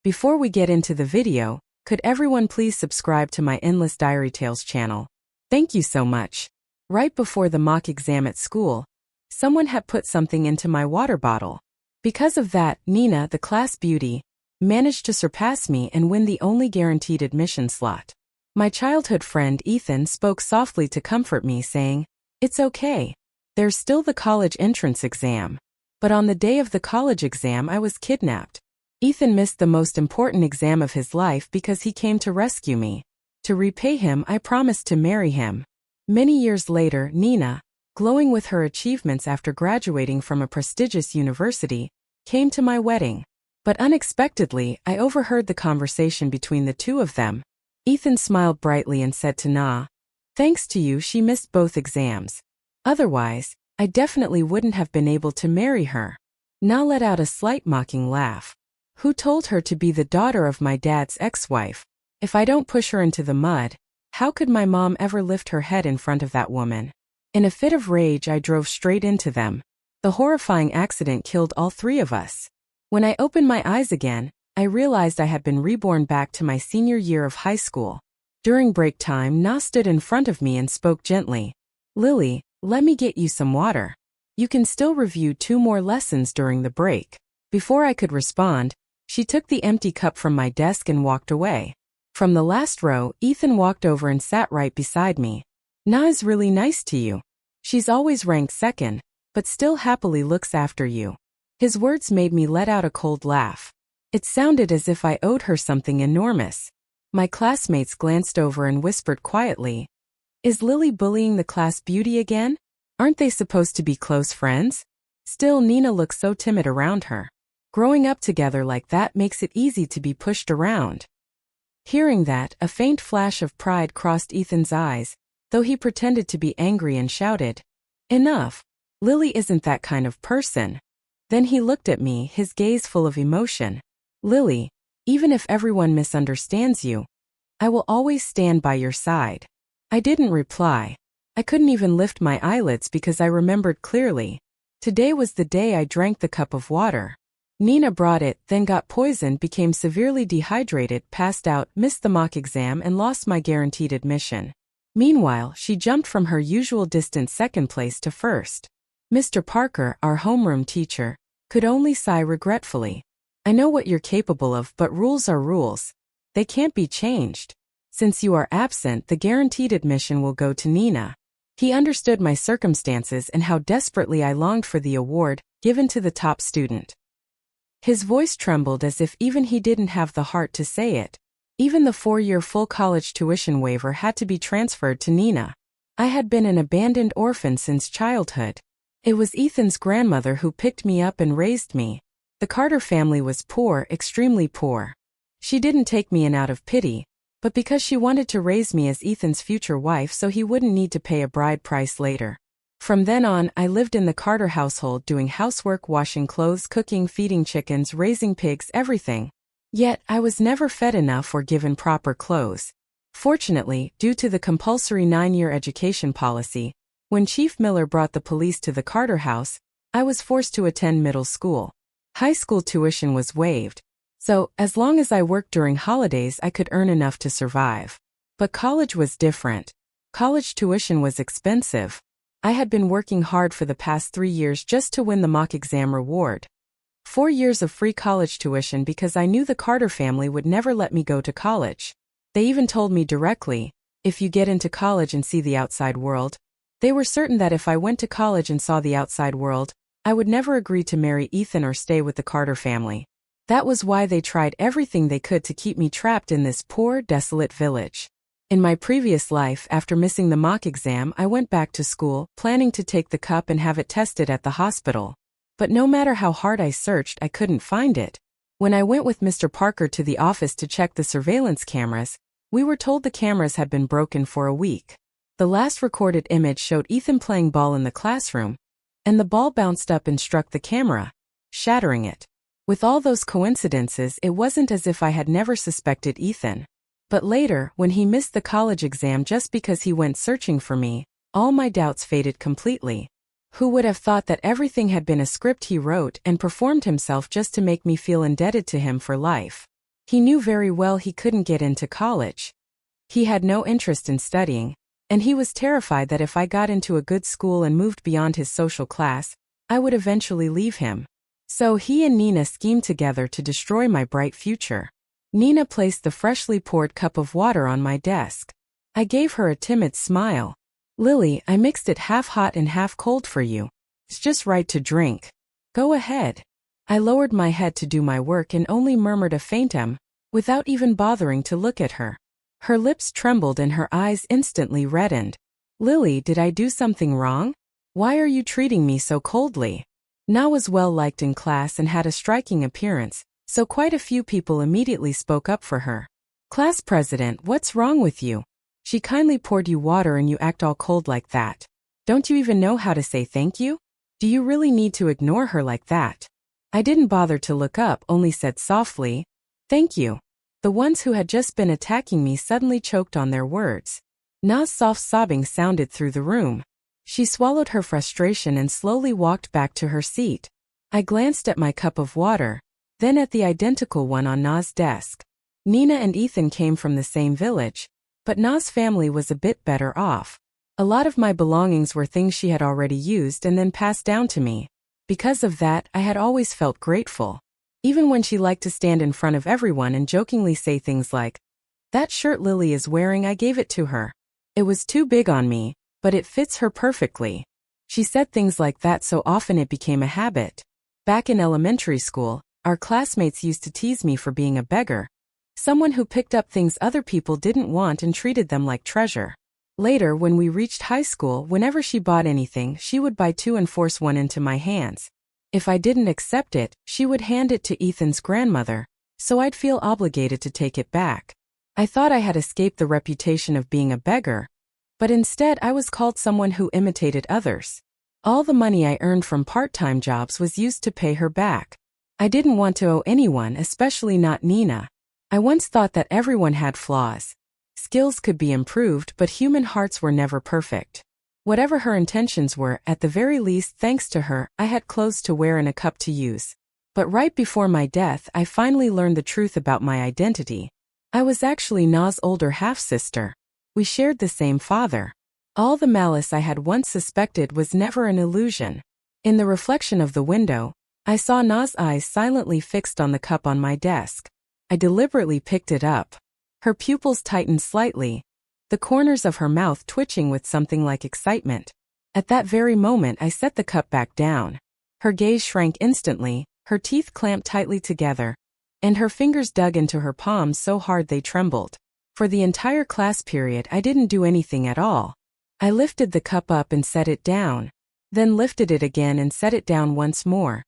Before we get into the video, could everyone please subscribe to my Endless Diary Tales channel? Thank you so much. Right before the mock exam at school, someone had put something into my water bottle. Because of that, Nina, the class beauty, managed to surpass me and win the only guaranteed admission slot. My childhood friend Ethan spoke softly to comfort me, saying, "It's okay. There's still the college entrance exam." But on the day of the college exam, I was kidnapped. Ethan missed the most important exam of his life because he came to rescue me. To repay him, I promised to marry him. Many years later, Nina, glowing with her achievements after graduating from a prestigious university, came to my wedding. But unexpectedly, I overheard the conversation between the two of them. Ethan smiled brightly and said to Na, "Thanks to you, she missed both exams. Otherwise, I definitely wouldn't have been able to marry her." Na let out a slight mocking laugh. "Who told her to be the daughter of my dad's ex-wife? If I don't push her into the mud, how could my mom ever lift her head in front of that woman?" In a fit of rage, I drove straight into them. The horrifying accident killed all three of us. When I opened my eyes again, I realized I had been reborn back to my senior year of high school. During break time, Na stood in front of me and spoke gently. "Lily, let me get you some water. You can still review 2 more lessons during the break." Before I could respond, she took the empty cup from my desk and walked away. From the last row, Ethan walked over and sat right beside me. "Na is really nice to you. She's always ranked second, but still happily looks after you." His words made me let out a cold laugh. It sounded as if I owed her something enormous. My classmates glanced over and whispered quietly, "Is Lily bullying the class beauty again? Aren't they supposed to be close friends?" Still, Nina looked so timid around her. Growing up together like that makes it easy to be pushed around. Hearing that, a faint flash of pride crossed Ethan's eyes, though he pretended to be angry and shouted, "Enough. Lily isn't that kind of person." Then he looked at me, his gaze full of emotion. "Lily, even if everyone misunderstands you, I will always stand by your side." I didn't reply. I couldn't even lift my eyelids because I remembered clearly. Today was the day I drank the cup of water. Nina brought it, then got poisoned, became severely dehydrated, passed out, missed the mock exam, and lost my guaranteed admission. Meanwhile, she jumped from her usual distant second place to first. Mr. Parker, our homeroom teacher, could only sigh regretfully. "I know what you're capable of, but rules are rules. They can't be changed. Since you are absent, the guaranteed admission will go to Nina." He understood my circumstances and how desperately I longed for the award given to the top student. His voice trembled as if even he didn't have the heart to say it. Even the 4-year full college tuition waiver had to be transferred to Nina. I had been an abandoned orphan since childhood. It was Ethan's grandmother who picked me up and raised me. The Carter family was poor, extremely poor. She didn't take me in out of pity, but because she wanted to raise me as Ethan's future wife so he wouldn't need to pay a bride price later. From then on, I lived in the Carter household doing housework, washing clothes, cooking, feeding chickens, raising pigs, everything. Yet, I was never fed enough or given proper clothes. Fortunately, due to the compulsory 9-year education policy, when Chief Miller brought the police to the Carter house, I was forced to attend middle school. High school tuition was waived, so as long as I worked during holidays I could earn enough to survive. But college was different. College tuition was expensive. I had been working hard for the past 3 years just to win the mock exam reward. 4 years of free college tuition because I knew the Carter family would never let me go to college. They even told me directly, "If you get into college and see the outside world." They were certain that if I went to college and saw the outside world, I would never agree to marry Ethan or stay with the Carter family. That was why they tried everything they could to keep me trapped in this poor, desolate village. In my previous life, after missing the mock exam, I went back to school, planning to take the cup and have it tested at the hospital. But no matter how hard I searched, I couldn't find it. When I went with Mr. Parker to the office to check the surveillance cameras, we were told the cameras had been broken for a week. The last recorded image showed Ethan playing ball in the classroom, and the ball bounced up and struck the camera, shattering it. With all those coincidences, it wasn't as if I had never suspected Ethan. But later, when he missed the college exam just because he went searching for me, all my doubts faded completely. Who would have thought that everything had been a script he wrote and performed himself just to make me feel indebted to him for life? He knew very well he couldn't get into college. He had no interest in studying, and he was terrified that if I got into a good school and moved beyond his social class, I would eventually leave him. So he and Nina schemed together to destroy my bright future. Nina placed the freshly poured cup of water on my desk. I gave her a timid smile. "Lily, I mixed it half hot and half cold for you. It's just right to drink. Go ahead." I lowered my head to do my work and only murmured a faint without even bothering to look at her. Her lips trembled and her eyes instantly reddened. "Lily, did I do something wrong? Why are you treating me so coldly?" Na was well liked in class and had a striking appearance, so quite a few people immediately spoke up for her. "Class president, what's wrong with you? She kindly poured you water and you act all cold like that. Don't you even know how to say thank you? Do you really need to ignore her like that?" I didn't bother to look up, only said softly, "Thank you." The ones who had just been attacking me suddenly choked on their words. Na's soft sobbing sounded through the room. She swallowed her frustration and slowly walked back to her seat. I glanced at my cup of water, then at the identical one on Na's desk. Nina and Ethan came from the same village, but Na's family was a bit better off. A lot of my belongings were things she had already used and then passed down to me. Because of that, I had always felt grateful. Even when she liked to stand in front of everyone and jokingly say things like, "That shirt Lily is wearing, I gave it to her. It was too big on me, but it fits her perfectly." She said things like that so often it became a habit. Back in elementary school, our classmates used to tease me for being a beggar, someone who picked up things other people didn't want and treated them like treasure. Later, when we reached high school, whenever she bought anything, she would buy two and force one into my hands. If I didn't accept it, she would hand it to Ethan's grandmother, so I'd feel obligated to take it back. I thought I had escaped the reputation of being a beggar, but instead I was called someone who imitated others. All the money I earned from part-time jobs was used to pay her back. I didn't want to owe anyone, especially not Nina. I once thought that everyone had flaws. Skills could be improved, but human hearts were never perfect. Whatever her intentions were, at the very least, thanks to her, I had clothes to wear and a cup to use. But right before my death, I finally learned the truth about my identity. I was actually Na's older half-sister. We shared the same father. All the malice I had once suspected was never an illusion. In the reflection of the window, I saw Na's eyes silently fixed on the cup on my desk. I deliberately picked it up. Her pupils tightened slightly, the corners of her mouth twitching with something like excitement. At that very moment, I set the cup back down. Her gaze shrank instantly, her teeth clamped tightly together, and her fingers dug into her palms so hard they trembled. For the entire class period, I didn't do anything at all. I lifted the cup up and set it down, then lifted it again and set it down once more,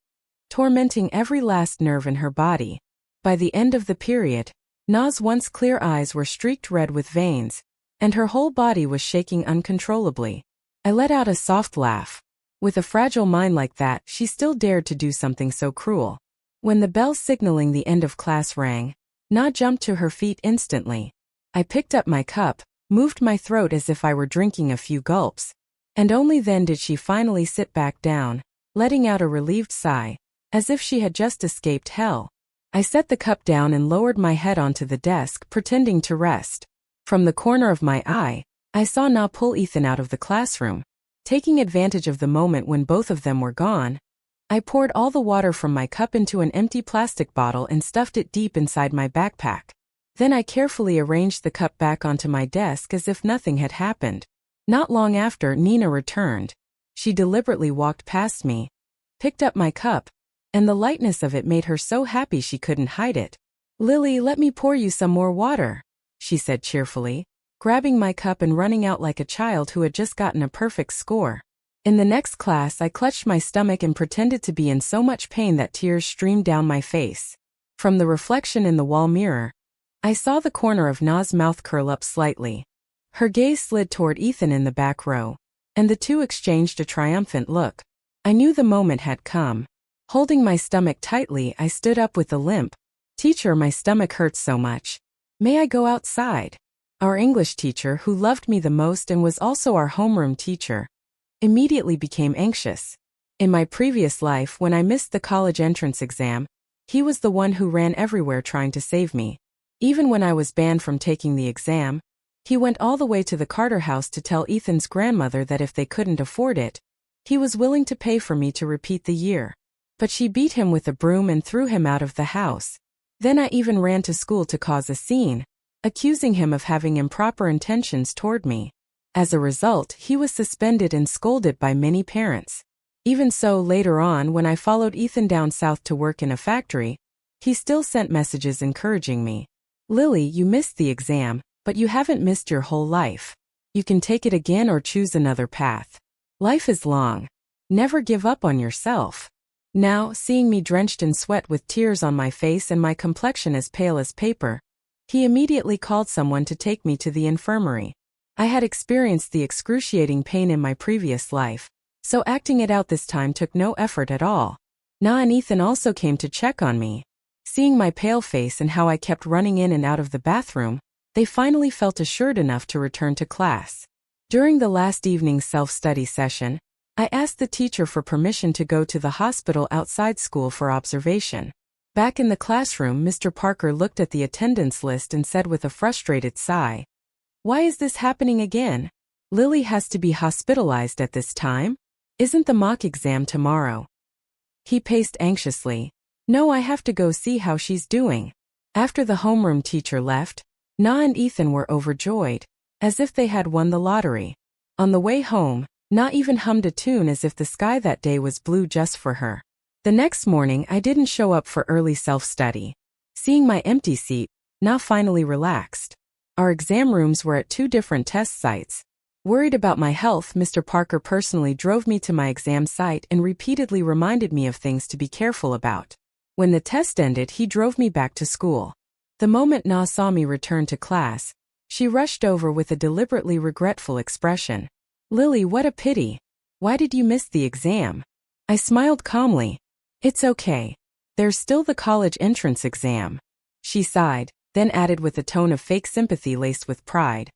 tormenting every last nerve in her body. By the end of the period, Na's once clear eyes were streaked red with veins, and her whole body was shaking uncontrollably. I let out a soft laugh. With a fragile mind like that, she still dared to do something so cruel. When the bell signaling the end of class rang, Na jumped to her feet instantly. I picked up my cup, moved my throat as if I were drinking a few gulps, and only then did she finally sit back down, letting out a relieved sigh, as if she had just escaped hell. I set the cup down and lowered my head onto the desk, pretending to rest. From the corner of my eye, I saw Na pull Ethan out of the classroom. Taking advantage of the moment when both of them were gone, I poured all the water from my cup into an empty plastic bottle and stuffed it deep inside my backpack. Then I carefully arranged the cup back onto my desk as if nothing had happened. Not long after, Nina returned. She deliberately walked past me, picked up my cup, and the lightness of it made her so happy she couldn't hide it. "Lily, let me pour you some more water," she said cheerfully, grabbing my cup and running out like a child who had just gotten a perfect score. In the next class, I clutched my stomach and pretended to be in so much pain that tears streamed down my face. From the reflection in the wall mirror, I saw the corner of Na's mouth curl up slightly. Her gaze slid toward Ethan in the back row, and the two exchanged a triumphant look. I knew the moment had come. Holding my stomach tightly, I stood up with a limp. "Teacher, my stomach hurts so much. May I go outside?" Our English teacher, who loved me the most and was also our homeroom teacher, immediately became anxious. In my previous life, when I missed the college entrance exam, he was the one who ran everywhere trying to save me. Even when I was banned from taking the exam, he went all the way to the Carter house to tell Ethan's grandmother that if they couldn't afford it, he was willing to pay for me to repeat the year. But she beat him with a broom and threw him out of the house. Then I even ran to school to cause a scene, accusing him of having improper intentions toward me. As a result, he was suspended and scolded by many parents. Even so, later on, when I followed Ethan down south to work in a factory, he still sent messages encouraging me. Lily, you missed the exam, but you haven't missed your whole life. You can take it again or choose another path. Life is long. Never give up on yourself. Now, seeing me drenched in sweat with tears on my face and my complexion as pale as paper, he immediately called someone to take me to the infirmary. I had experienced the excruciating pain in my previous life, so acting it out this time took no effort at all. Na and Ethan also came to check on me. Seeing my pale face and how I kept running in and out of the bathroom, they finally felt assured enough to return to class. During the last evening's self-study session, I asked the teacher for permission to go to the hospital outside school for observation. Back in the classroom, Mr. Parker looked at the attendance list and said with a frustrated sigh, "Why is this happening again? Lily has to be hospitalized at this time? Isn't the mock exam tomorrow?" He paced anxiously. "No, I have to go see how she's doing." After the homeroom teacher left, Na and Ethan were overjoyed, as if they had won the lottery. On the way home, Na even hummed a tune as if the sky that day was blue just for her. The next morning, I didn't show up for early self-study. Seeing my empty seat, Na finally relaxed. Our exam rooms were at 2 different test sites. Worried about my health, Mr. Parker personally drove me to my exam site and repeatedly reminded me of things to be careful about. When the test ended, he drove me back to school. The moment Na saw me return to class, she rushed over with a deliberately regretful expression. "Lily, what a pity. Why did you miss the exam?" I smiled calmly. "It's okay. There's still the college entrance exam." She sighed, then added with a tone of fake sympathy laced with pride,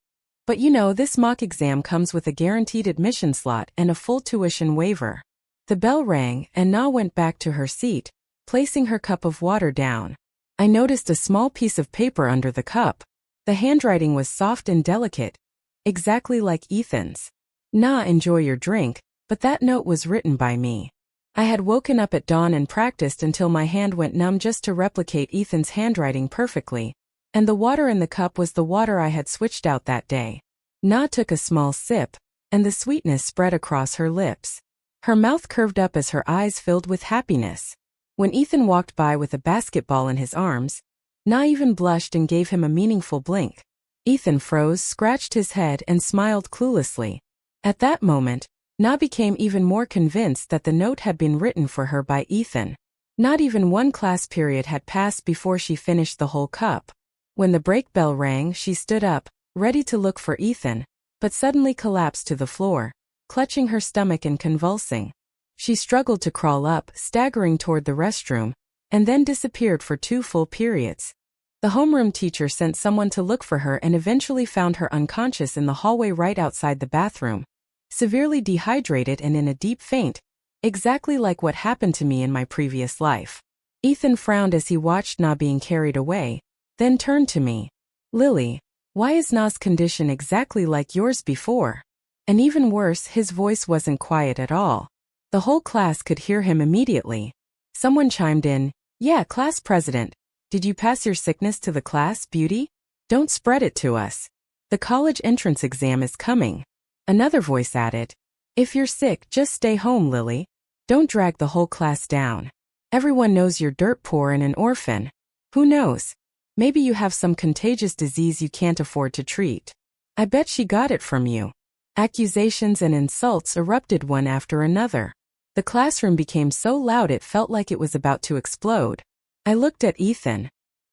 "But you know, this mock exam comes with a guaranteed admission slot and a full tuition waiver." The bell rang, and Na went back to her seat, placing her cup of water down. I noticed a small piece of paper under the cup. The handwriting was soft and delicate, exactly like Ethan's. "Na, enjoy your drink," but that note was written by me. I had woken up at dawn and practiced until my hand went numb just to replicate Ethan's handwriting perfectly, and the water in the cup was the water I had switched out that day. Na took a small sip, and the sweetness spread across her lips. Her mouth curved up as her eyes filled with happiness. When Ethan walked by with a basketball in his arms, Na even blushed and gave him a meaningful blink. Ethan froze, scratched his head, and smiled cluelessly. At that moment, Na became even more convinced that the note had been written for her by Ethan. Not even one class period had passed before she finished the whole cup. When the break bell rang, she stood up, ready to look for Ethan, but suddenly collapsed to the floor, clutching her stomach and convulsing. She struggled to crawl up, staggering toward the restroom, and then disappeared for 2 full periods. The homeroom teacher sent someone to look for her and eventually found her unconscious in the hallway right outside the bathroom, severely dehydrated and in a deep faint, exactly like what happened to me in my previous life. Ethan frowned as he watched Na being carried away, then turned to me. "Lily, why is Na's condition exactly like yours before?" And even worse, his voice wasn't quiet at all. The whole class could hear him immediately. Someone chimed in, "Yeah, class president. Did you pass your sickness to the class, beauty? Don't spread it to us. The college entrance exam is coming." Another voice added, "If you're sick, just stay home, Lily. Don't drag the whole class down. Everyone knows you're dirt poor and an orphan. Who knows? Maybe you have some contagious disease you can't afford to treat. I bet she got it from you." Accusations and insults erupted one after another. The classroom became so loud it felt like it was about to explode. I looked at Ethan.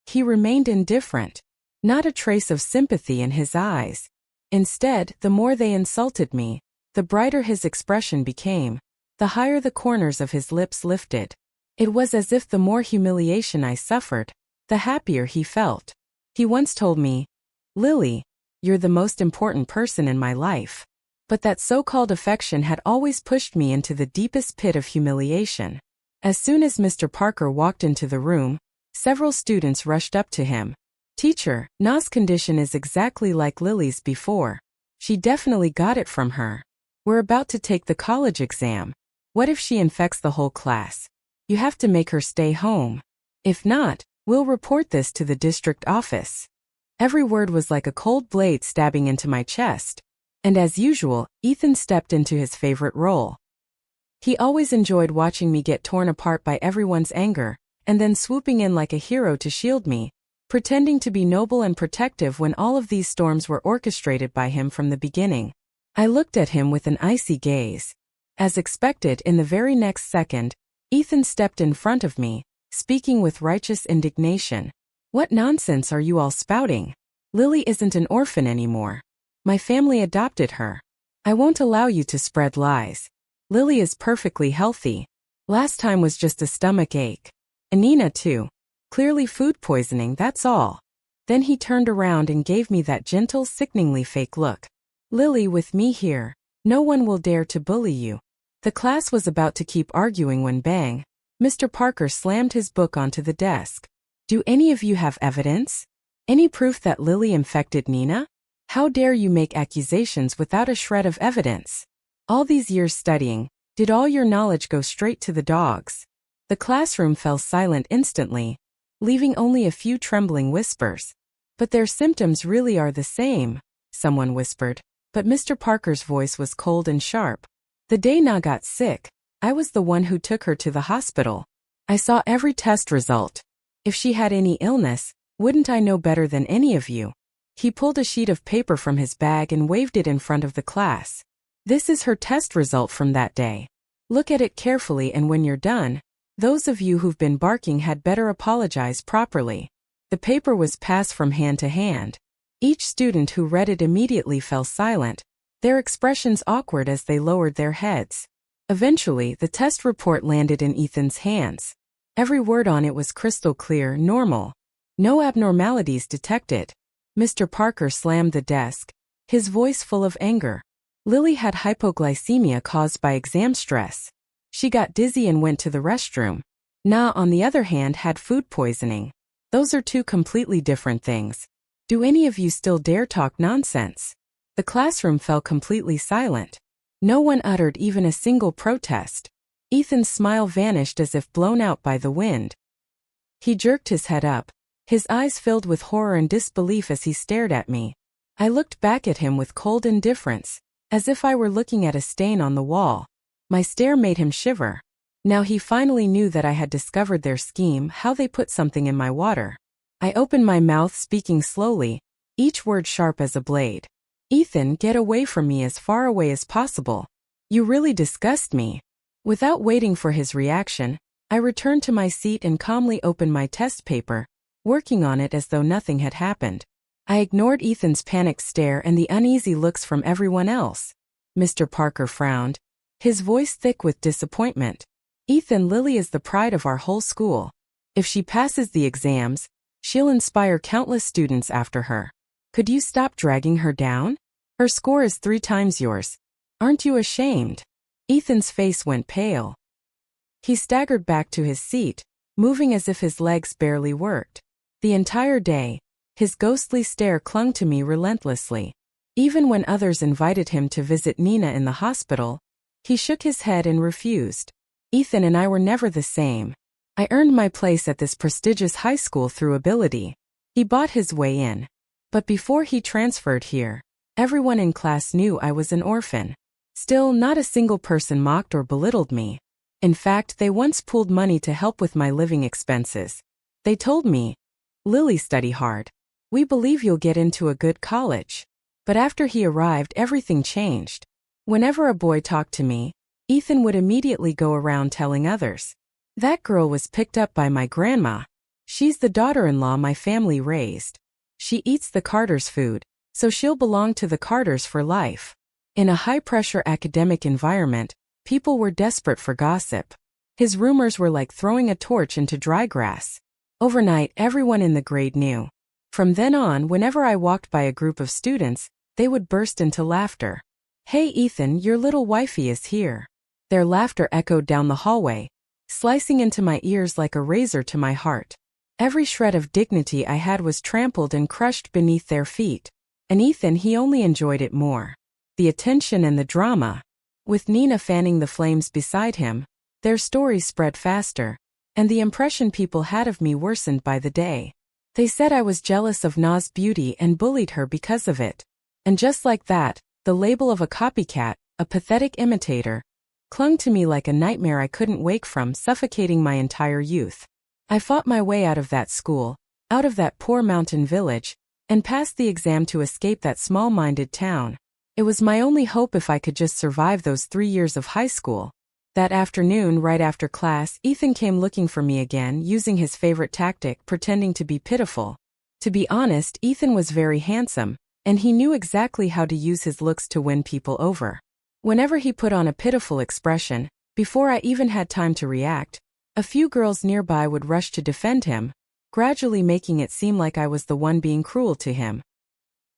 He remained indifferent. Not a trace of sympathy in his eyes. Instead, the more they insulted me, the brighter his expression became, the higher the corners of his lips lifted. It was as if the more humiliation I suffered, the happier he felt. He once told me, "Lily, you're the most important person in my life." But that so-called affection had always pushed me into the deepest pit of humiliation. As soon as Mr. Parker walked into the room, several students rushed up to him. Teacher, Na's condition is exactly like Lily's before. She definitely got it from her. We're about to take the college exam. What if she infects the whole class? You have to make her stay home. If not, we'll report this to the district office. Every word was like a cold blade stabbing into my chest. And as usual, Ethan stepped into his favorite role. He always enjoyed watching me get torn apart by everyone's anger, and then swooping in like a hero to shield me, pretending to be noble and protective when all of these storms were orchestrated by him from the beginning. I looked at him with an icy gaze. As expected, in the very next second, Ethan stepped in front of me, speaking with righteous indignation. What nonsense are you all spouting? Lily isn't an orphan anymore. My family adopted her. I won't allow you to spread lies. Lily is perfectly healthy. Last time was just a stomach ache. And Nina too. Clearly food poisoning, that's all. Then he turned around and gave me that gentle, sickeningly fake look. Lily, with me here, no one will dare to bully you. The class was about to keep arguing when bang, Mr. Parker slammed his book onto the desk. Do any of you have evidence? Any proof that Lily infected Nina? How dare you make accusations without a shred of evidence? All these years studying, did all your knowledge go straight to the dogs? The classroom fell silent instantly, leaving only a few trembling whispers. But their symptoms really are the same, someone whispered, but Mr. Parker's voice was cold and sharp. The day Na got sick, I was the one who took her to the hospital. I saw every test result. If she had any illness, wouldn't I know better than any of you? He pulled a sheet of paper from his bag and waved it in front of the class. This is her test result from that day. Look at it carefully, and when you're done, those of you who've been barking had better apologize properly. The paper was passed from hand to hand. Each student who read it immediately fell silent, their expressions awkward as they lowered their heads. Eventually, the test report landed in Ethan's hands. Every word on it was crystal clear, normal. No abnormalities detected. Mr. Parker slammed the desk, his voice full of anger. Lily had hypoglycemia caused by exam stress. She got dizzy and went to the restroom. Na, on the other hand, had food poisoning. Those are two completely different things. Do any of you still dare talk nonsense? The classroom fell completely silent. No one uttered even a single protest. Ethan's smile vanished as if blown out by the wind. He jerked his head up, his eyes filled with horror and disbelief as he stared at me. I looked back at him with cold indifference, as if I were looking at a stain on the wall. My stare made him shiver. Now he finally knew that I had discovered their scheme, how they put something in my water. I opened my mouth, speaking slowly, each word sharp as a blade. Ethan, get away from me, as far away as possible. You really disgust me. Without waiting for his reaction, I returned to my seat and calmly opened my test paper, working on it as though nothing had happened. I ignored Ethan's panicked stare and the uneasy looks from everyone else. Mr. Parker frowned, his voice thick with disappointment. Ethan, Lily is the pride of our whole school. If she passes the exams, she'll inspire countless students after her. Could you stop dragging her down? Her score is 3 times yours. Aren't you ashamed? Ethan's face went pale. He staggered back to his seat, moving as if his legs barely worked. The entire day, his ghostly stare clung to me relentlessly. Even when others invited him to visit Nina in the hospital, he shook his head and refused. Ethan and I were never the same. I earned my place at this prestigious high school through ability. He bought his way in. But before he transferred here, everyone in class knew I was an orphan. Still, not a single person mocked or belittled me. In fact, they once pooled money to help with my living expenses. They told me, Lily, study hard. We believe you'll get into a good college. But after he arrived, everything changed. Whenever a boy talked to me, Ethan would immediately go around telling others. That girl was picked up by my grandma. She's the daughter-in-law my family raised. She eats the Carters' food, so she'll belong to the Carters for life. In a high-pressure academic environment, people were desperate for gossip. His rumors were like throwing a torch into dry grass. Overnight, everyone in the grade knew. From then on, whenever I walked by a group of students, they would burst into laughter. Hey Ethan, your little wifey is here. Their laughter echoed down the hallway, slicing into my ears like a razor to my heart. Every shred of dignity I had was trampled and crushed beneath their feet. And Ethan, he only enjoyed it more. The attention and the drama. With Nina fanning the flames beside him, their stories spread faster, and the impression people had of me worsened by the day. They said I was jealous of Na's beauty and bullied her because of it. And just like that, the label of a copycat, a pathetic imitator, clung to me like a nightmare I couldn't wake from, suffocating my entire youth. I fought my way out of that school, out of that poor mountain village, and passed the exam to escape that small-minded town. It was my only hope if I could just survive those 3 years of high school. That afternoon, right after class, Ethan came looking for me again, using his favorite tactic, pretending to be pitiful. To be honest, Ethan was very handsome, and he knew exactly how to use his looks to win people over. Whenever he put on a pitiful expression, before I even had time to react, a few girls nearby would rush to defend him, gradually making it seem like I was the one being cruel to him.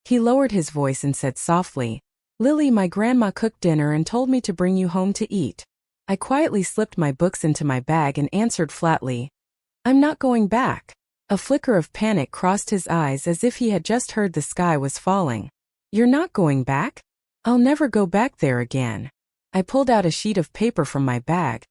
He lowered his voice and said softly, "Lily, my grandma cooked dinner and told me to bring you home to eat." I quietly slipped my books into my bag and answered flatly, "I'm not going back." A flicker of panic crossed his eyes as if he had just heard the sky was falling. "You're not going back? I'll never go back there again." I pulled out a sheet of paper from my bag,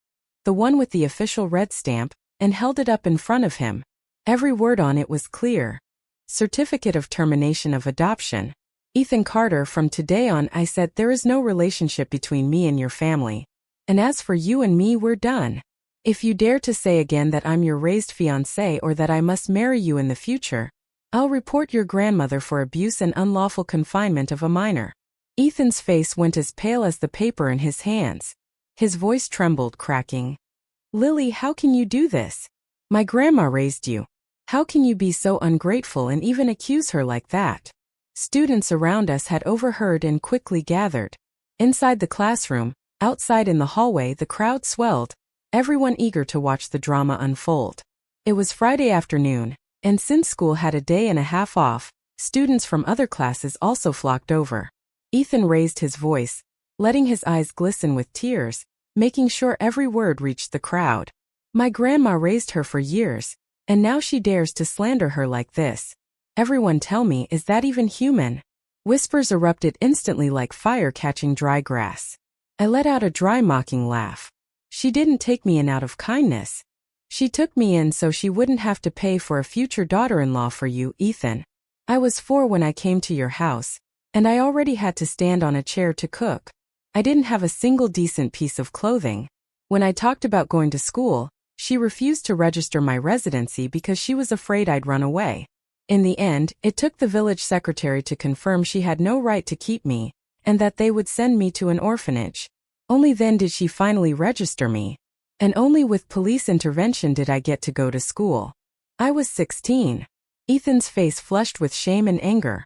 the one with the official red stamp, and held it up in front of him. Every word on it was clear. Certificate of termination of adoption. Ethan Carter, from today on, I said, there is no relationship between me and your family. And as for you and me, we're done. If you dare to say again that I'm your raised fiancé or that I must marry you in the future, I'll report your grandmother for abuse and unlawful confinement of a minor. Ethan's face went as pale as the paper in his hands. His voice trembled, cracking. "Lily, how can you do this? My grandma raised you. How can you be so ungrateful and even accuse her like that?" Students around us had overheard and quickly gathered. Inside the classroom, outside in the hallway, the crowd swelled, everyone eager to watch the drama unfold. It was Friday afternoon, and since school had a day and a half off, students from other classes also flocked over. Ethan raised his voice, letting his eyes glisten with tears, making sure every word reached the crowd. "My grandma raised her for years, and now she dares to slander her like this. Everyone tell me, is that even human?" Whispers erupted instantly like fire catching dry grass. I let out a dry mocking laugh. "She didn't take me in out of kindness. She took me in so she wouldn't have to pay for a future daughter-in-law for you, Ethan. I was 4 when I came to your house, and I already had to stand on a chair to cook. I didn't have a single decent piece of clothing. When I talked about going to school, she refused to register my residency because she was afraid I'd run away. In the end, it took the village secretary to confirm she had no right to keep me, and that they would send me to an orphanage. Only then did she finally register me. And only with police intervention did I get to go to school. I was 16. Ethan's face flushed with shame and anger.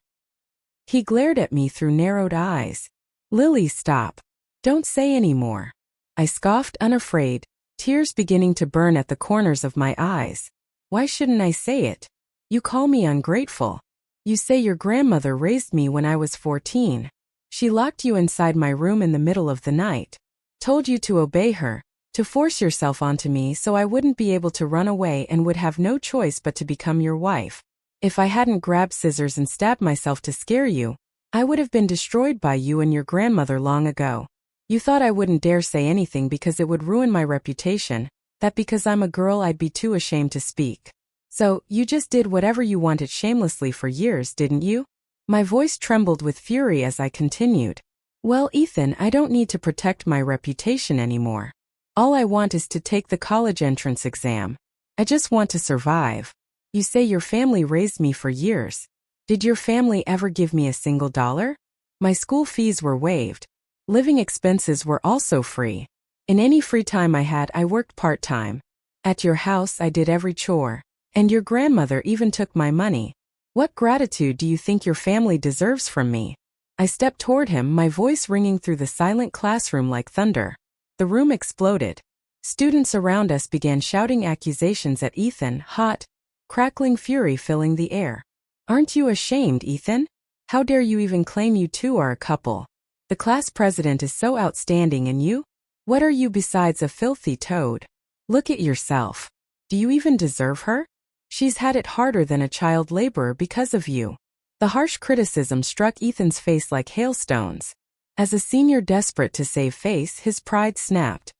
He glared at me through narrowed eyes. "Lily, stop. Don't say any more." I scoffed, unafraid, tears beginning to burn at the corners of my eyes. "Why shouldn't I say it? You call me ungrateful. You say your grandmother raised me when I was 14. She locked you inside my room in the middle of the night, told you to obey her, to force yourself onto me so I wouldn't be able to run away and would have no choice but to become your wife. If I hadn't grabbed scissors and stabbed myself to scare you, I would have been destroyed by you and your grandmother long ago. You thought I wouldn't dare say anything because it would ruin my reputation, that because I'm a girl I'd be too ashamed to speak. So, you just did whatever you wanted shamelessly for years, didn't you?" My voice trembled with fury as I continued. "Well, Ethan, I don't need to protect my reputation anymore. All I want is to take the college entrance exam. I just want to survive. You say your family raised me for years. Did your family ever give me a single dollar? My school fees were waived. Living expenses were also free. In any free time I had, I worked part-time. At your house, I did every chore. And your grandmother even took my money. What gratitude do you think your family deserves from me?" I stepped toward him, my voice ringing through the silent classroom like thunder. The room exploded. Students around us began shouting accusations at Ethan, hot, crackling fury filling the air. "Aren't you ashamed, Ethan? How dare you even claim you two are a couple? The class president is so outstanding, and you? What are you besides a filthy toad? Look at yourself. Do you even deserve her? She's had it harder than a child laborer because of you." The harsh criticism struck Ethan's face like hailstones. As a senior desperate to save face, his pride snapped.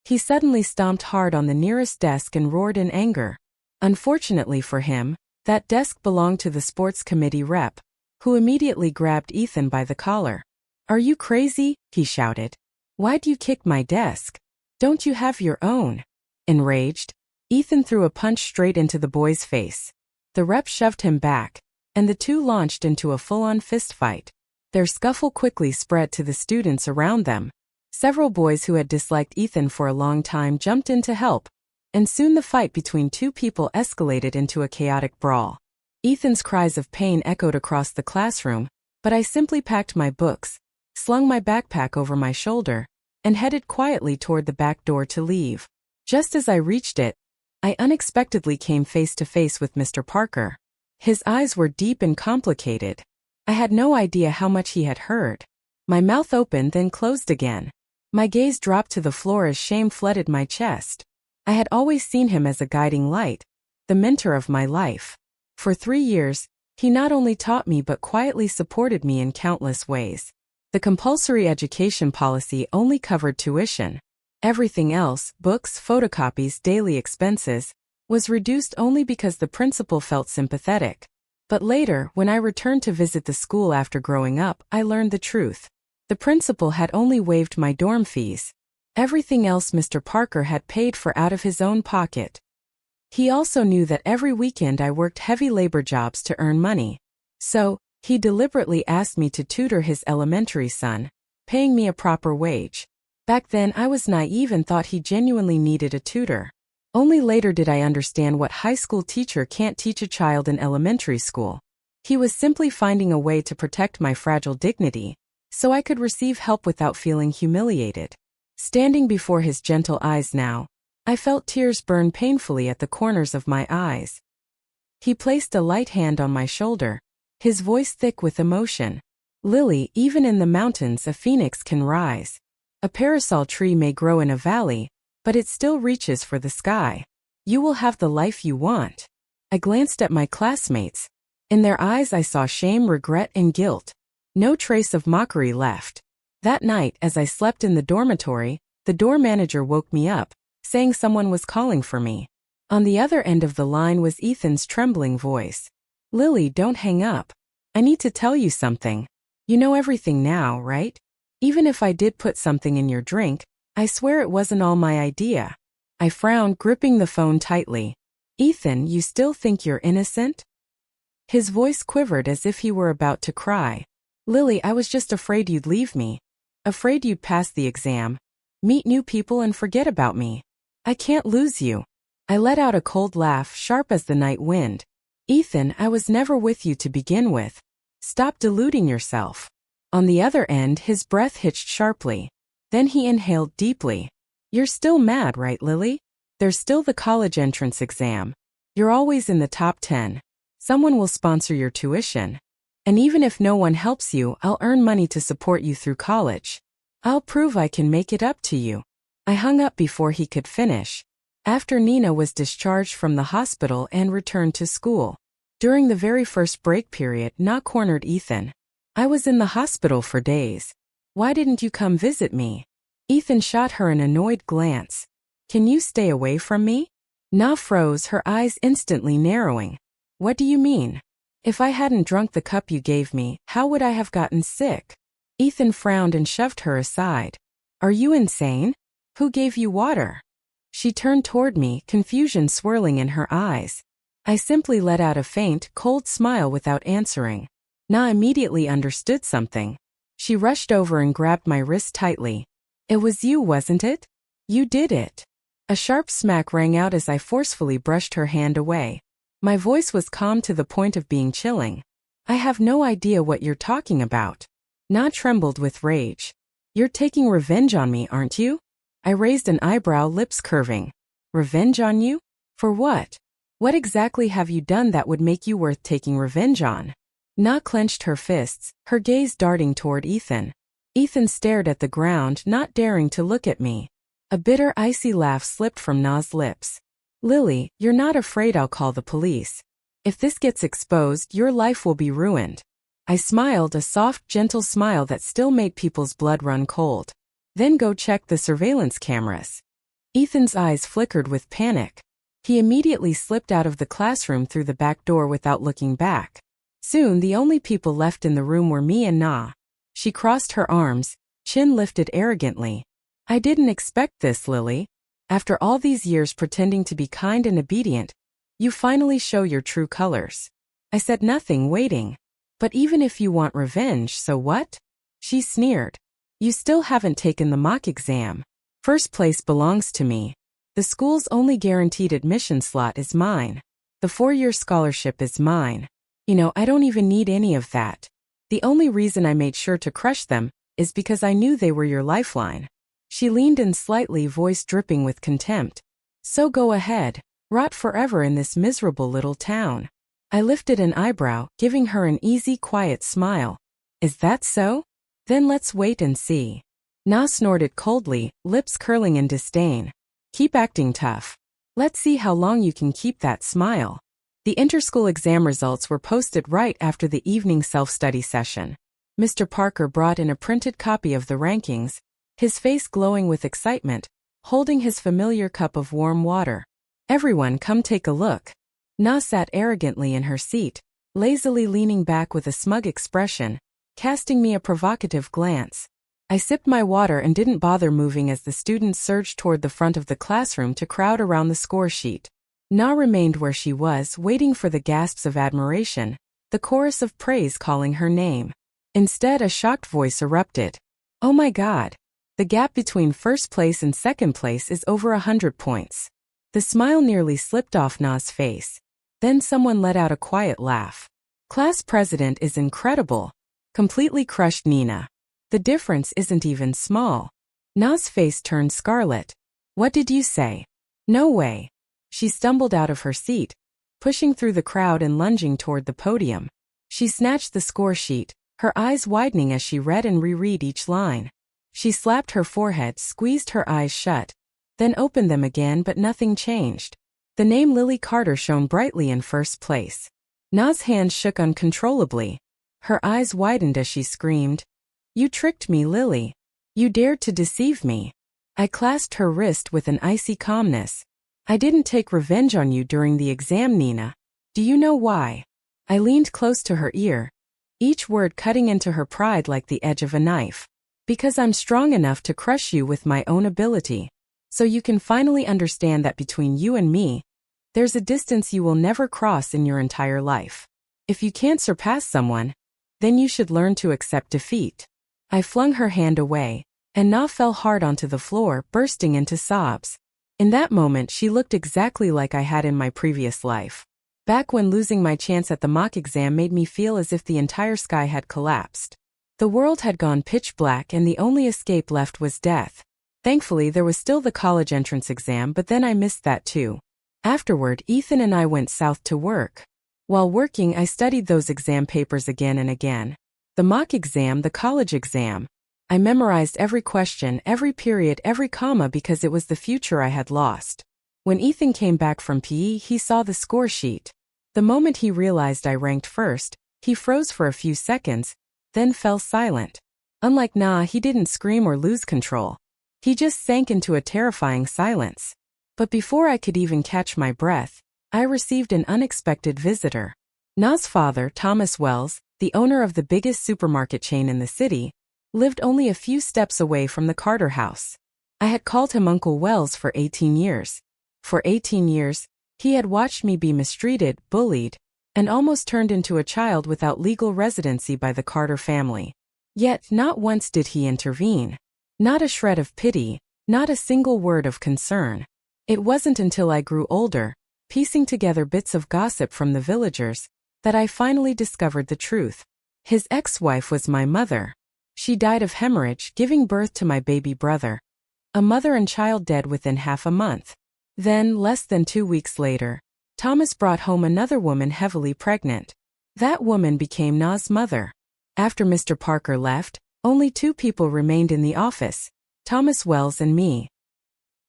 He suddenly stomped hard on the nearest desk and roared in anger. Unfortunately for him, that desk belonged to the sports committee rep, who immediately grabbed Ethan by the collar. "Are you crazy?" he shouted. "Why'd you kick my desk? Don't you have your own?" Enraged, Ethan threw a punch straight into the boy's face. The rep shoved him back, and the two launched into a full-on fistfight. Their scuffle quickly spread to the students around them. Several boys who had disliked Ethan for a long time jumped in to help, and soon the fight between two people escalated into a chaotic brawl. Ethan's cries of pain echoed across the classroom, but I simply packed my books, slung my backpack over my shoulder, and headed quietly toward the back door to leave. Just as I reached it, I unexpectedly came face to face with Mr. Parker. His eyes were deep and complicated. I had no idea how much he had heard. My mouth opened then closed again. My gaze dropped to the floor as shame flooded my chest. I had always seen him as a guiding light, the mentor of my life. For 3 years, he not only taught me but quietly supported me in countless ways. The compulsory education policy only covered tuition. Everything else, books, photocopies, daily expenses, was reduced only because the principal felt sympathetic. But later, when I returned to visit the school after growing up, I learned the truth. The principal had only waived my dorm fees. Everything else Mr. Parker had paid for out of his own pocket. He also knew that every weekend I worked heavy labor jobs to earn money. So, he deliberately asked me to tutor his elementary son, paying me a proper wage. Back then I was naive and thought he genuinely needed a tutor. Only later did I understand what high school teacher can't teach a child in elementary school. He was simply finding a way to protect my fragile dignity, so I could receive help without feeling humiliated. Standing before his gentle eyes now, I felt tears burn painfully at the corners of my eyes. He placed a light hand on my shoulder, his voice thick with emotion. "Lily, even in the mountains a phoenix can rise. A parasol tree may grow in a valley, but it still reaches for the sky. You will have the life you want." I glanced at my classmates. In their eyes I saw shame, regret, and guilt. No trace of mockery left. That night, as I slept in the dormitory, the door manager woke me up, saying someone was calling for me. On the other end of the line was Ethan's trembling voice. "Lily, don't hang up. I need to tell you something. You know everything now, right? Even if I did put something in your drink, I swear it wasn't all my idea." I frowned, gripping the phone tightly. "Ethan, you still think you're innocent?" His voice quivered as if he were about to cry. "Lily, I was just afraid you'd leave me. Afraid you'd pass the exam, meet new people and forget about me. I can't lose you." I let out a cold laugh, sharp as the night wind. "Ethan, I was never with you to begin with. Stop deluding yourself." On the other end, his breath hitched sharply. Then he inhaled deeply. "You're still mad, right, Lily? There's still the college entrance exam. You're always in the top 10. Someone will sponsor your tuition. And even if no one helps you, I'll earn money to support you through college. I'll prove I can make it up to you." I hung up before he could finish. After Nina was discharged from the hospital and returned to school. During the very first break period, Na cornered Ethan. "I was in the hospital for days. Why didn't you come visit me?" Ethan shot her an annoyed glance. "Can you stay away from me?" Na froze, her eyes instantly narrowing. "What do you mean? If I hadn't drunk the cup you gave me, how would I have gotten sick?" Ethan frowned and shoved her aside. "Are you insane? Who gave you water?" She turned toward me, confusion swirling in her eyes. I simply let out a faint, cold smile without answering. Na immediately understood something. She rushed over and grabbed my wrist tightly. "It was you, wasn't it? You did it." A sharp smack rang out as I forcefully brushed her hand away. My voice was calm to the point of being chilling. "I have no idea what you're talking about." Na trembled with rage. "You're taking revenge on me, aren't you?" I raised an eyebrow, lips curving. "Revenge on you? For what? What exactly have you done that would make you worth taking revenge on?" Na clenched her fists, her gaze darting toward Ethan. Ethan stared at the ground, not daring to look at me. A bitter, icy laugh slipped from Na's lips. Lily, you're not afraid I'll call the police. If this gets exposed, your life will be ruined. I smiled, a soft, gentle smile that still made people's blood run cold. Then go check the surveillance cameras. Ethan's eyes flickered with panic. He immediately slipped out of the classroom through the back door without looking back. Soon the only people left in the room were me and Na. She crossed her arms, chin lifted arrogantly. I didn't expect this, Lily. After all these years pretending to be kind and obedient, you finally show your true colors. I said nothing, waiting. But even if you want revenge, so what? She sneered. You still haven't taken the mock exam. First place belongs to me. The school's only guaranteed admission slot is mine. The 4-year scholarship is mine. I don't even need any of that. The only reason I made sure to crush them is because I knew they were your lifeline. She leaned in slightly, voice dripping with contempt. So go ahead, rot forever in this miserable little town. I lifted an eyebrow, giving her an easy, quiet smile. Is that so? Then let's wait and see. Na snorted coldly, lips curling in disdain. Keep acting tough. Let's see how long you can keep that smile. The interschool exam results were posted right after the evening self-study session. Mr. Parker brought in a printed copy of the rankings, his face glowing with excitement, holding his familiar cup of warm water. Everyone, come take a look. Na sat arrogantly in her seat, lazily leaning back with a smug expression, casting me a provocative glance. I sipped my water and didn't bother moving as the students surged toward the front of the classroom to crowd around the score sheet. Na remained where she was, waiting for the gasps of admiration, the chorus of praise calling her name. Instead, a shocked voice erupted. Oh my God! The gap between first place and second place is over 100 points. The smile nearly slipped off Na's face. Then someone let out a quiet laugh. Class president is incredible. Completely crushed Nina. The difference isn't even small. Na's face turned scarlet. What did you say? No way. She stumbled out of her seat, pushing through the crowd and lunging toward the podium. She snatched the score sheet, her eyes widening as she read and reread each line. She slapped her forehead, squeezed her eyes shut, then opened them again, but nothing changed. The name Lily Carter shone brightly in first place. Na's hands shook uncontrollably. Her eyes widened as she screamed, You tricked me, Lily. You dared to deceive me. I clasped her wrist with an icy calmness. I didn't take revenge on you during the exam, Nina. Do you know why? I leaned close to her ear, each word cutting into her pride like the edge of a knife. Because I'm strong enough to crush you with my own ability. So you can finally understand that between you and me, there's a distance you will never cross in your entire life. If you can't surpass someone, then you should learn to accept defeat. I flung her hand away, and Na fell hard onto the floor, bursting into sobs. In that moment, she looked exactly like I had in my previous life. Back when losing my chance at the mock exam made me feel as if the entire sky had collapsed. The world had gone pitch black and the only escape left was death. Thankfully, there was still the college entrance exam, but then I missed that too. Afterward, Ethan and I went south to work. While working, I studied those exam papers again and again. The mock exam, the college exam. I memorized every question, every period, every comma because it was the future I had lost. When Ethan came back from PE, he saw the score sheet. The moment he realized I ranked first, he froze for a few seconds, then fell silent. Unlike Na, he didn't scream or lose control. He just sank into a terrifying silence. But before I could even catch my breath, I received an unexpected visitor. Na's father, Thomas Wells, the owner of the biggest supermarket chain in the city, lived only a few steps away from the Carter house. I had called him Uncle Wells for 18 years. For 18 years, he had watched me be mistreated, bullied, and almost turned into a child without legal residency by the Carter family. Yet not once did he intervene. Not a shred of pity, not a single word of concern. It wasn't until I grew older, piecing together bits of gossip from the villagers, that I finally discovered the truth. His ex-wife was my mother. She died of hemorrhage, giving birth to my baby brother. A mother and child dead within half a month. Then, less than 2 weeks later, Thomas brought home another woman heavily pregnant. That woman became Na's mother. After Mr. Parker left, only 2 people remained in the office, Thomas Wells and me.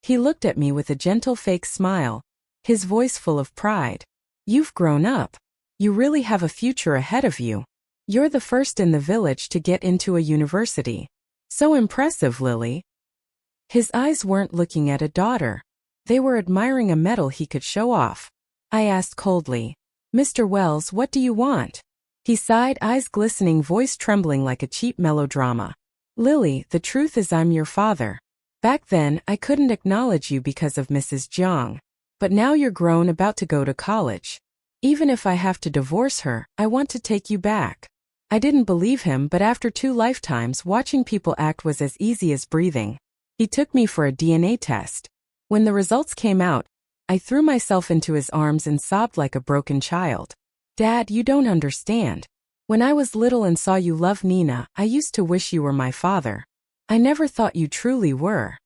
He looked at me with a gentle fake smile, his voice full of pride. "You've grown up. You really have a future ahead of you. You're the first in the village to get into a university. So impressive, Lily." His eyes weren't looking at a daughter. They were admiring a medal he could show off. I asked coldly, "Mr. Wells, what do you want?" He sighed, eyes glistening, voice trembling like a cheap melodrama. "Lily, the truth is I'm your father. Back then, I couldn't acknowledge you because of Mrs. Jiang. But now you're grown, about to go to college. Even if I have to divorce her, I want to take you back." I didn't believe him, but after 2 lifetimes, watching people act was as easy as breathing. He took me for a DNA test. When the results came out, I threw myself into his arms and sobbed like a broken child. "Dad, you don't understand. When I was little and saw you love Nina, I used to wish you were my father. I never thought you truly were."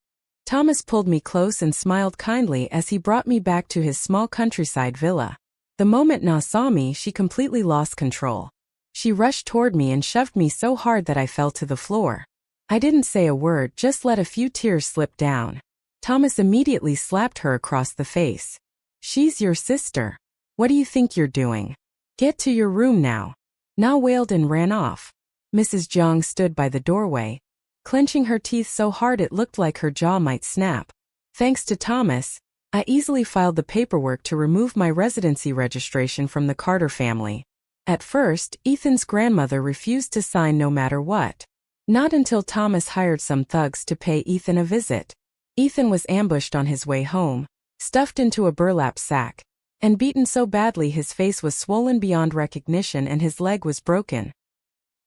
Thomas pulled me close and smiled kindly as he brought me back to his small countryside villa. The moment Na saw me, she completely lost control. She rushed toward me and shoved me so hard that I fell to the floor. I didn't say a word, just let a few tears slip down. Thomas immediately slapped her across the face. "She's your sister. What do you think you're doing? Get to your room now." Na wailed and ran off. Mrs. Jiang stood by the doorway, clenching her teeth so hard it looked like her jaw might snap. Thanks to Thomas, I easily filed the paperwork to remove my residency registration from the Carter family. At first, Ethan's grandmother refused to sign no matter what. Not until Thomas hired some thugs to pay Ethan a visit. Ethan was ambushed on his way home, stuffed into a burlap sack, and beaten so badly his face was swollen beyond recognition and his leg was broken.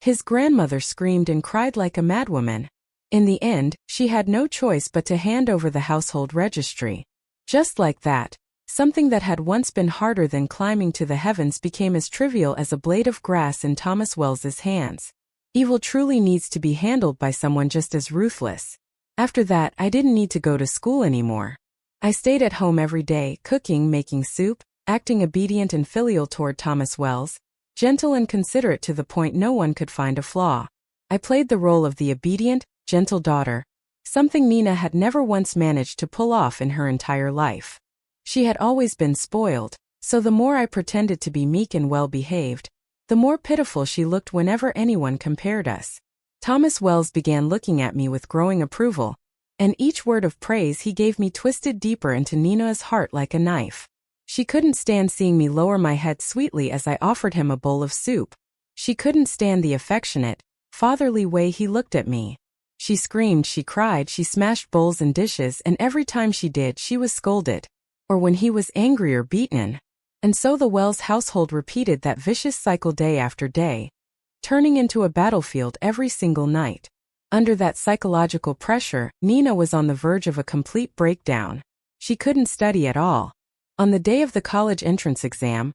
His grandmother screamed and cried like a madwoman. In the end, she had no choice but to hand over the household registry. Just like that, something that had once been harder than climbing to the heavens became as trivial as a blade of grass in Thomas Wells's hands. Evil truly needs to be handled by someone just as ruthless. After that, I didn't need to go to school anymore. I stayed at home every day, cooking, making soup, acting obedient and filial toward Thomas Wells, gentle and considerate to the point no one could find a flaw. I played the role of the obedient, gentle daughter, something Nina had never once managed to pull off in her entire life. She had always been spoiled, so the more I pretended to be meek and well-behaved, the more pitiful she looked whenever anyone compared us. Thomas Wells began looking at me with growing approval, and each word of praise he gave me twisted deeper into Nina's heart like a knife. She couldn't stand seeing me lower my head sweetly as I offered him a bowl of soup. She couldn't stand the affectionate, fatherly way he looked at me. She screamed, she cried, she smashed bowls and dishes, and every time she did, she was scolded. Or when he was angry or beaten. And so the Wells household repeated that vicious cycle day after day, turning into a battlefield every single night. Under that psychological pressure, Nina was on the verge of a complete breakdown. She couldn't study at all. On the day of the college entrance exam,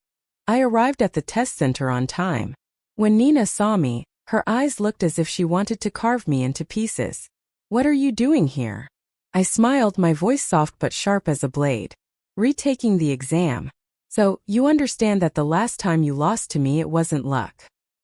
I arrived at the test center on time. When Nina saw me, her eyes looked as if she wanted to carve me into pieces. "What are you doing here?" I smiled, my voice soft but sharp as a blade. "Retaking the exam. So, you understand that the last time you lost to me it wasn't luck.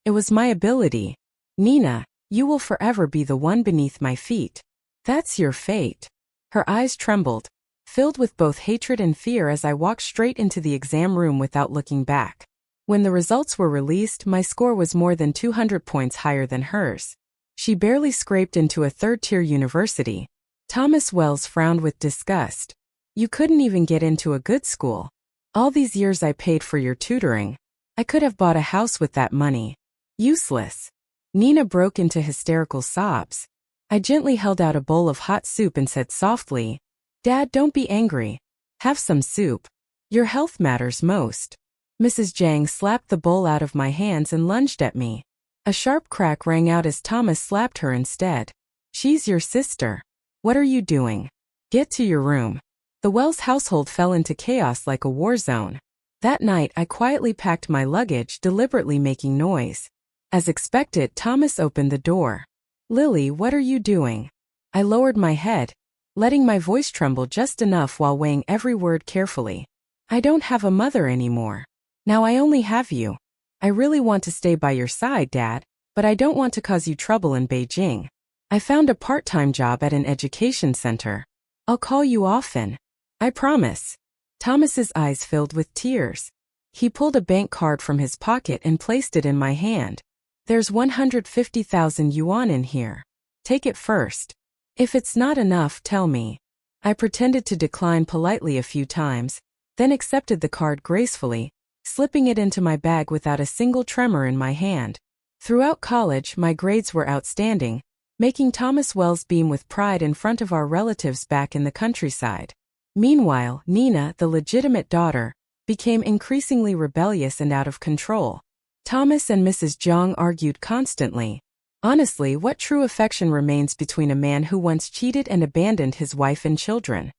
It was my ability. Nina, you will forever be the one beneath my feet. That's your fate." Her eyes trembled, filled with both hatred and fear as I walked straight into the exam room without looking back. When the results were released, my score was more than 200 points higher than hers. She barely scraped into a third-tier university. Thomas Wells frowned with disgust. "You couldn't even get into a good school. All these years I paid for your tutoring. I could have bought a house with that money. Useless." Nina broke into hysterical sobs. I gently held out a bowl of hot soup and said softly, "Dad, don't be angry. Have some soup. Your health matters most." Mrs. Jiang slapped the bowl out of my hands and lunged at me. A sharp crack rang out as Thomas slapped her instead. "She's your sister. What are you doing? Get to your room." The Wells household fell into chaos like a war zone. That night I quietly packed my luggage, deliberately making noise. As expected, Thomas opened the door. "Lily, what are you doing?" I lowered my head, letting my voice tremble just enough while weighing every word carefully. "I don't have a mother anymore. Now I only have you. I really want to stay by your side, Dad, but I don't want to cause you trouble in Beijing. I found a part-time job at an education center. I'll call you often. I promise." Thomas's eyes filled with tears. He pulled a bank card from his pocket and placed it in my hand. There's 150,000 yuan in here. Take it first. If it's not enough, tell me. I pretended to decline politely a few times, then accepted the card gracefully, slipping it into my bag without a single tremor in my hand. Throughout college, my grades were outstanding, making Thomas Wells beam with pride in front of our relatives back in the countryside. Meanwhile, Nina, the legitimate daughter, became increasingly rebellious and out of control. Thomas and Mrs. Zhang argued constantly. Honestly, what true affection remains between a man who once cheated and abandoned his wife and children?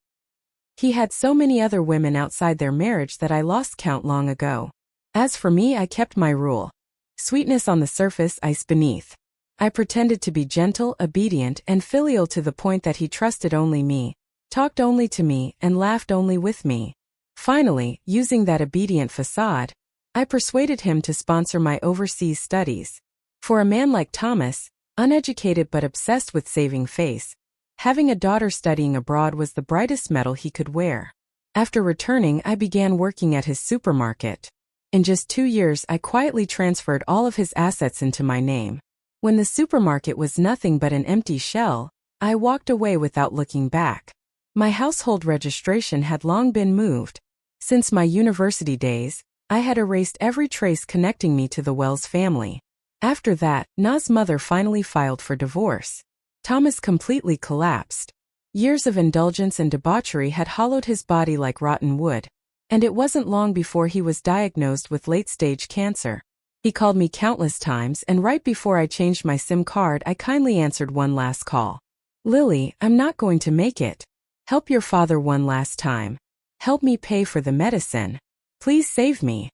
He had so many other women outside their marriage that I lost count long ago. As for me, I kept my rule. Sweetness on the surface, ice beneath. I pretended to be gentle, obedient, and filial to the point that he trusted only me, talked only to me, and laughed only with me. Finally, using that obedient facade, I persuaded him to sponsor my overseas studies. For a man like Thomas, uneducated but obsessed with saving face, having a daughter studying abroad was the brightest medal he could wear. After returning, I began working at his supermarket. In just 2 years, I quietly transferred all of his assets into my name. When the supermarket was nothing but an empty shell, I walked away without looking back. My household registration had long been moved. Since my university days, I had erased every trace connecting me to the Wells family. After that, Na's mother finally filed for divorce. Thomas completely collapsed. Years of indulgence and debauchery had hollowed his body like rotten wood, and it wasn't long before he was diagnosed with late-stage cancer. He called me countless times, and right before I changed my SIM card, I kindly answered one last call. "Lily, I'm not going to make it. Help your father one last time. Help me pay for the medicine. Please save me."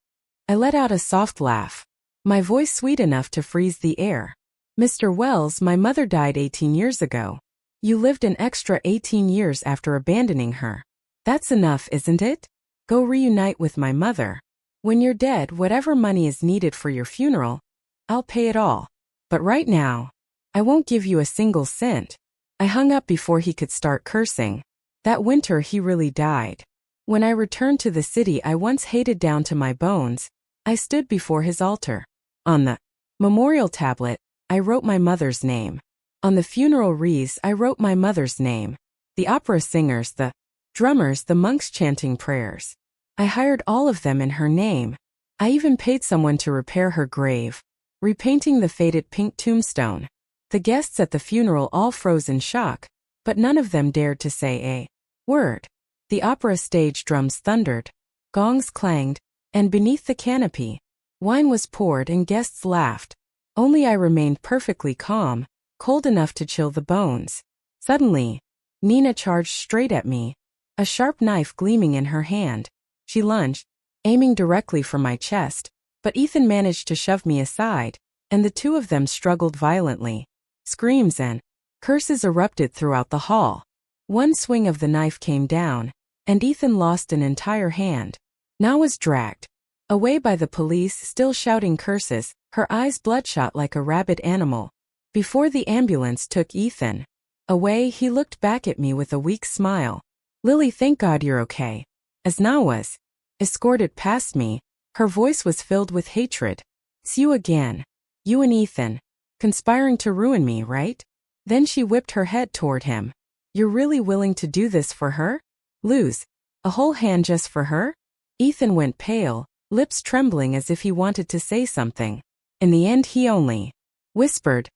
I let out a soft laugh, my voice sweet enough to freeze the air. "Mr. Wells, my mother died 18 years ago. You lived an extra 18 years after abandoning her. That's enough, isn't it? Go reunite with my mother. When you're dead, whatever money is needed for your funeral, I'll pay it all. But right now, I won't give you a single cent." I hung up before he could start cursing. That winter he really died. When I returned to the city I once hated down to my bones, I stood before his altar. On the memorial tablet, I wrote my mother's name. On the funeral wreaths I wrote my mother's name. The opera singers, the drummers, the monks chanting prayers. I hired all of them in her name. I even paid someone to repair her grave, repainting the faded pink tombstone. The guests at the funeral all froze in shock, but none of them dared to say a word. The opera stage drums thundered, gongs clanged, and beneath the canopy, wine was poured and guests laughed. Only I remained perfectly calm, cold enough to chill the bones. Suddenly, Nina charged straight at me, a sharp knife gleaming in her hand. She lunged, aiming directly for my chest, but Ethan managed to shove me aside, and the two of them struggled violently. Screams and curses erupted throughout the hall. One swing of the knife came down, and Ethan lost an entire hand. Na was dragged away by the police, still shouting curses, her eyes bloodshot like a rabid animal. Before the ambulance took Ethan away, he looked back at me with a weak smile. "Lily, thank God you're okay." As Na was escorted past me, her voice was filled with hatred. "It's you again. You and Ethan. Conspiring to ruin me, right?" Then she whipped her head toward him. "You're really willing to do this for her? Lose a whole hand just for her?" Ethan went pale, lips trembling as if he wanted to say something. In the end he only whispered,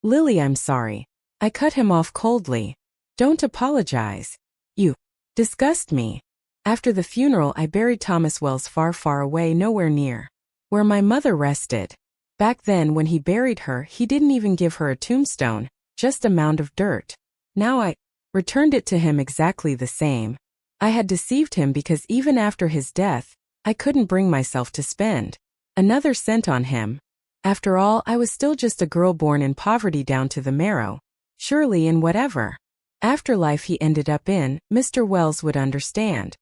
"Lily, I'm sorry." I cut him off coldly. "Don't apologize. You disgust me." After the funeral I buried Thomas Wells far, far away, nowhere near where my mother rested. Back then when he buried her, he didn't even give her a tombstone, just a mound of dirt. Now I returned it to him exactly the same. I had deceived him because even after his death, I couldn't bring myself to spend another cent on him. After all, I was still just a girl born in poverty down to the marrow. Surely in whatever afterlife he ended up in, Mr. Wells would understand.